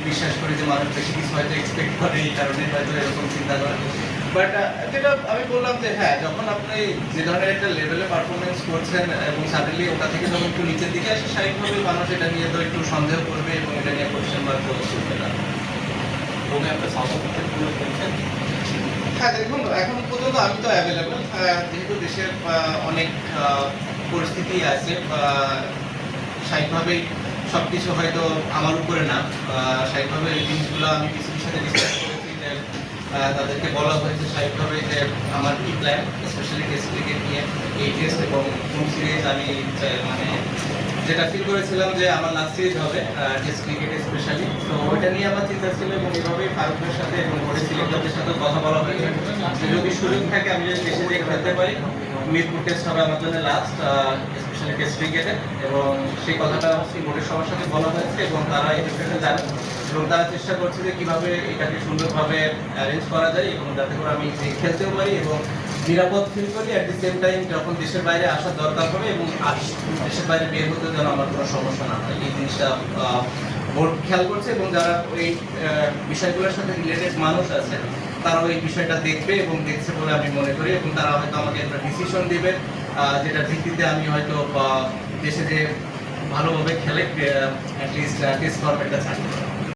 বিশ্বাস করি যে মানুষ বেশি কিছু হয়তো এক্সপেক্ট করে, এই কারণে হয়তো এরকম চিন্তা করে। বাট যেটা আমি বললাম যে হ্যাঁ, যখন আপনি যে ধরনের একটা লেভেলে পারফরমেন্স করছেন এবং সাডেনলি ওটা থেকে যখন একটু নিচের দিকে আসে, স্বাভাবিকভাবেই মানুষ এটা নিয়ে তো একটু সন্দেহ করবে এবং এটা নিয়ে কোয়েশ্চেন মার্ক করবে না। রোমে একটা সাউথ আফ্রিকান ট্যুরে পেয়েছেন? হ্যাঁ, দেখুন এখন পর্যন্ত আমি তো অ্যাভেলেবল, যেহেতু দেশের অনেক পরিস্থিতি আছে, স্বাভাবিকভাবেই সব কিছু হয়তো আমার উপরে না, স্বাভাবিকভাবে এই জিনিসগুলো আমি পিসিবির সাথে ডিসকাস করেছি যে তাদেরকে বলা হয়েছে স্বাভাবিকভাবে যে আমার কি প্ল্যান, স্পেশালি টেস্ট ক্রিকেট নিয়ে এই টেস্ট এবং হোম সিরিজ আমি মানে যেটা ফিল করেছিলাম যে আমার লাস্ট সিরিজ হবে টেস্ট ক্রিকেটে স্পেশালি, তো ওইটা নিয়ে আমার চিন্তা ছিল এবং এইভাবেই ফারুকের সাথে এবং বোর্ডের সিলেক্টরদের সাথে কথা বলা হয়েছে যে যদি সুযোগ থাকে আমি যদি দেশে যেয়ে খেলতে পারি, মিরপুর টেস্ট হবে আমার জন্য লাস্ট স্পেশালি টেস্ট ক্রিকেটে, এবং সেই কথাটা বোর্ডের সবার সাথে বলা হয়েছে এবং তারা এই বিষয়টা জানে এবং তারা চেষ্টা করছে যে কীভাবে এটাকে সুন্দরভাবে অ্যারেঞ্জ করা যায় এবং যাতে করে আমি খেলতেও পারি এবং নিরাপদ ফিল করি, অ্যাট দি সেম টাইম যখন দেশের বাইরে আসার দরকার হবে এবং দেশের বাইরে বের হতে যেন আমার কোনো সমস্যা না হয়, এই জিনিসটা বোর্ড খেয়াল করছে এবং যারা ওই বিষয়গুলোর সাথে রিলেটেড মানুষ আছে তারাও এই বিষয়টা দেখবে এবং দেখছে বলে আমি মনে করি এবং তারা হয়তো আমাকে একটা ডিসিশন দেবে যেটার ভিত্তিতে আমি হয়তো দেশে যে ভালোভাবে খেলে অ্যাটলিস্ট টেস্ট ফরম্যাটটা চাই।